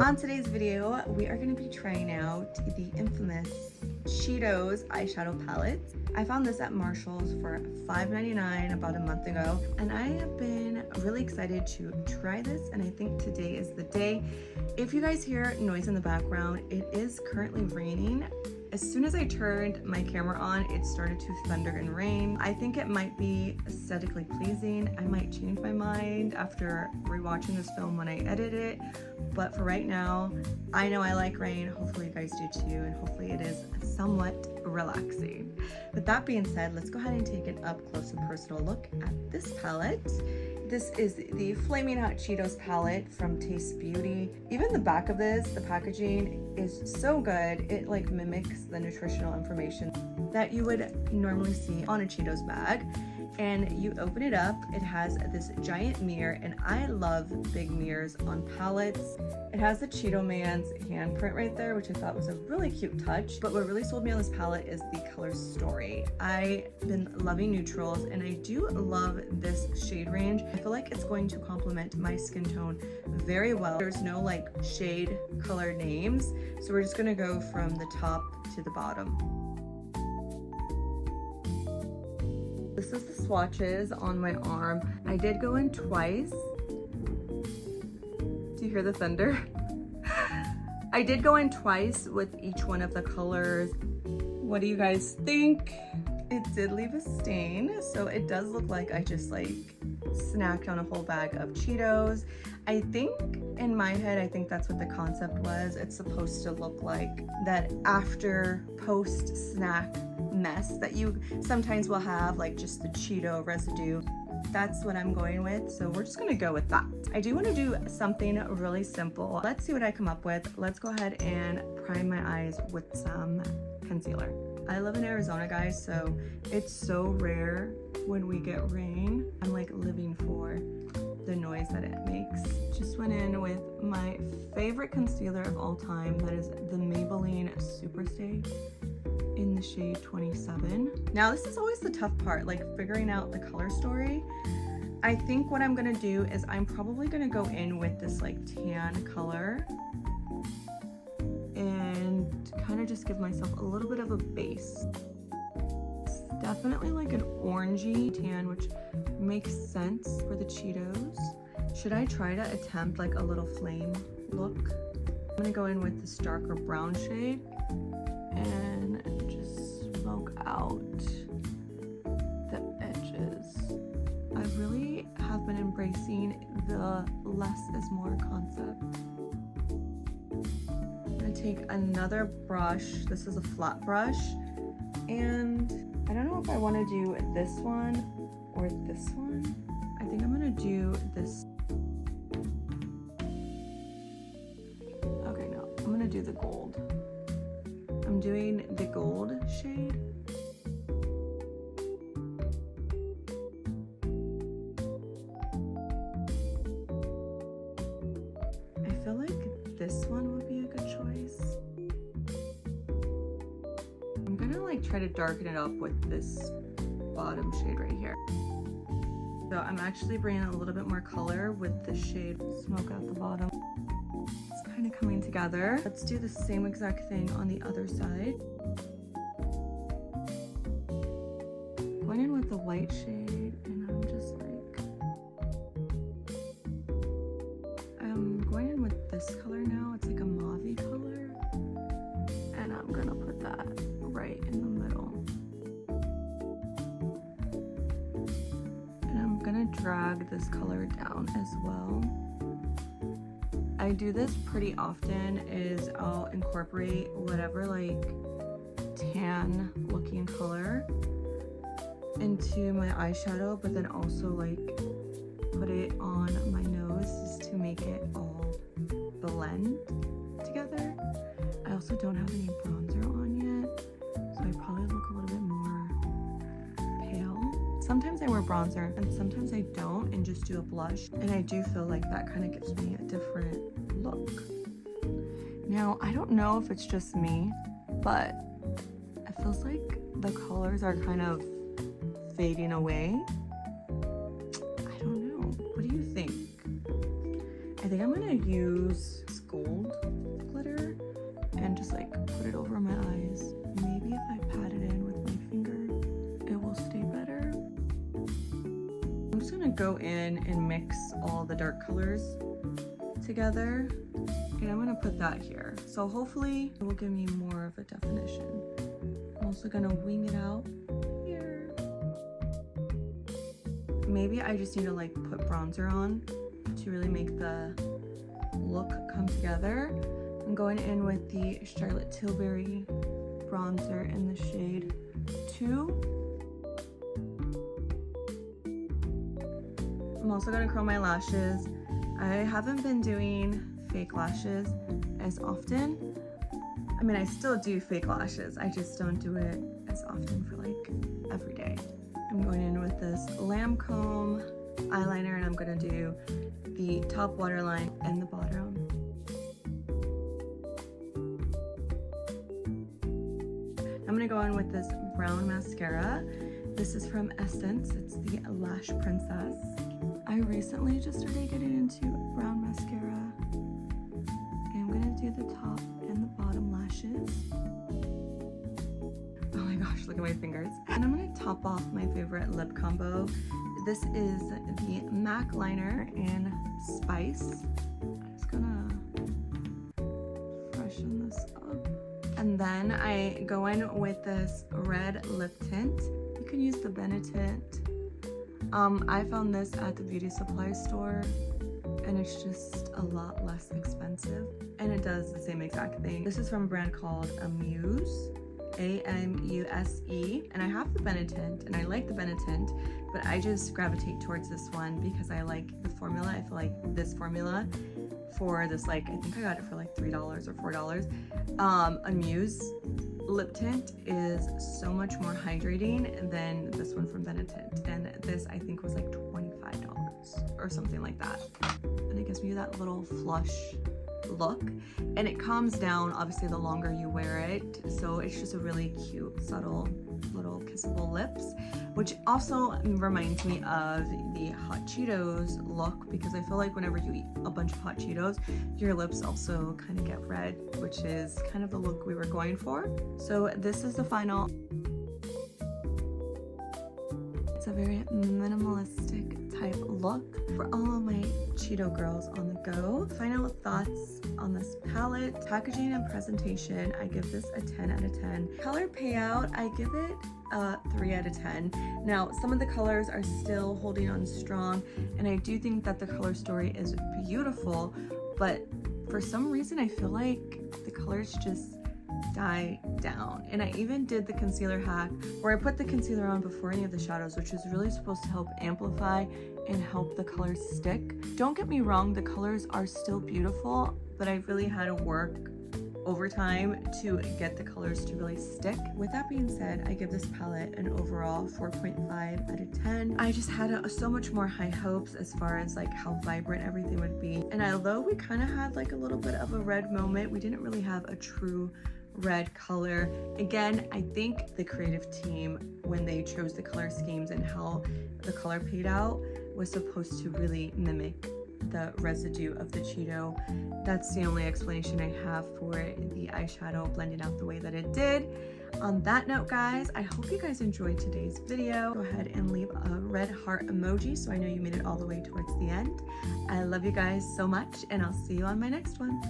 On today's video, we are going to be trying out the infamous Cheetos eyeshadow palette. I found this at Marshall's for $5.99 about a month ago, and I have been really excited to try this, and I think today is the day. If you guys hear noise in the background, it is currently raining. As soon as I turned my camera on, it started to thunder and rain. I think it might be aesthetically pleasing. I might change my mind after rewatching this film when I edit it, but for right now, I know I like rain. Hopefully you guys do too, and hopefully it is somewhat relaxing. With that being said, let's go ahead and take an up close and personal look at this palette. This is the Flaming Hot Cheetos palette from Taste Beauty. Even the back of this, the packaging is so good. It like mimics the nutritional information that you would normally see on a Cheetos bag. And you open it up, it has this giant mirror, and I love big mirrors on palettes. It has the Cheeto Man's handprint right there, which I thought was a really cute touch. But what really sold me on this palette is the color story. I've been loving neutrals, and I do love this shade range. I feel like it's going to complement my skin tone very well. There's no like shade color names, so we're just gonna go from the top to the bottom. This is the swatches on my arm. I did go in twice. Do you hear the thunder? I did go in twice with each one of the colors. What do you guys think? It did leave a stain, so it does look like I just like snacked on a whole bag of Cheetos. I think in my head, I think that's what the concept was. It's supposed to look like that after post snack mess that you sometimes will have, like just the Cheeto residue. That's what I'm going with, so we're just gonna go with that. I do want to do something really simple. Let's see what I come up with. Let's go ahead and prime my eyes with some concealer. I live in Arizona, guys, so it's so rare when we get rain. I'm like living for the noise that it makes. Just went in with my favorite concealer of all time. That is the Maybelline Superstay in the shade 27. Now this is always the tough part, like figuring out the color story. I think what I'm gonna do is I'm probably gonna go in with this like tan color and kind of just give myself a little bit of a base. It's definitely like an orangey tan, which makes sense for the Cheetos. Should I try to attempt like a little flame look? I'm gonna go in with this darker brown shade and just smoke out the edges. I really have been embracing the less is more concept. I'm gonna take another brush. This is a flat brush, and I don't know if I want to do this one or this one. I think I'm gonna do this. Okay, no, I'm gonna do the gold. I'm doing the gold shade. I feel like this one would be a good choice. I'm gonna like try to darken it up with this bottom shade right here. So I'm actually bringing a little bit more color with this shade Smoke Out the Bottom. It's kind of coming together. Let's do the same exact thing on the other side. Going in with the white shade, and I'm just like, I'm going in with this color now. It's like a mauve color, and I'm gonna put that right in the middle. And I'm gonna drag this color down as well. I do this pretty often, is I'll incorporate whatever like tan looking color into my eyeshadow, but then also like put it on my nose just to make it all blend together. I also don't have any bronzer on yet, so I probably look a little bit more pale. Sometimes I wear bronzer and sometimes I don't and just do a blush, and I do feel like that kind of gives me a different look. Now, I don't know if it's just me, but it feels like the colors are kind of fading away. I don't know. What do you think? I think I'm gonna use gold glitter and just like put it over my eyes. Maybe if I pat it in with my finger, it will stay better. I'm just gonna go in and mix all the dark colors together, and I'm gonna put that here. So hopefully it will give me more of a definition. I'm also gonna wing it out here. Maybe I just need to like put bronzer on to really make the look come together. I'm going in with the Charlotte Tilbury bronzer in the shade 2. I'm also gonna curl my lashes. I haven't been doing fake lashes as often. I mean, I still do fake lashes. I just don't do it as often for like every day. I'm going in with this Lancome eyeliner, and I'm gonna do the top waterline and the bottom. I'm gonna go in with this brown mascara. This is from Essence. It's the Lash Princess. I recently just started getting into brown mascara. And I'm gonna do the top and the bottom lashes. Oh my gosh, look at my fingers. And I'm gonna top off my favorite lip combo. This is the MAC liner in Spice. I'm just gonna freshen this up. And then I go in with this red lip tint. You can use the Benetint. I found this at the beauty supply store, and it's just a lot less expensive, and it does the same exact thing. This is from a brand called Amuse, A-M-U-S-E, and I have the Benetint, and I like the Benetint, but I just gravitate towards this one because I like the formula. I feel like this formula for this, like, I think I got it for like $3 or $4. Amuse lip tint is so much more hydrating than this one from Benetint, and this I think was like $25 or something like that, and it gives me that little flush look, and it calms down obviously the longer you wear it, so it's just a really cute, subtle little kissable lips, which also reminds me of the Hot Cheetos look, because I feel like whenever you eat a bunch of Hot Cheetos, your lips also kind of get red, which is kind of the look we were going for. So this is the final. It's a very minimalistic type look for all of my Cheeto girls on the go. Final thoughts on this palette. Packaging and presentation, I give this a 10 out of 10. Color payout, I give it a 3 out of 10. Now, some of the colors are still holding on strong, and I do think that the color story is beautiful, but for some reason I feel like the colors just die down. And I even did the concealer hack where I put the concealer on before any of the shadows, which is really supposed to help amplify and help the colors stick. Don't get me wrong, the colors are still beautiful, but I really had to work overtime to get the colors to really stick. With that being said, I give this palette an overall 4.5 out of 10. I just had so much more high hopes as far as like how vibrant everything would be. And although we kind of had like a little bit of a red moment, we didn't really have a true red color. Again, I think the creative team, when they chose the color schemes and how the color paid out, was supposed to really mimic the residue of the Cheeto. That's the only explanation I have for the eyeshadow blending out the way that it did. On that note, guys, I hope you guys enjoyed today's video. Go ahead and leave a red heart emoji so I know you made it all the way towards the end. I love you guys so much, and I'll see you on my next one.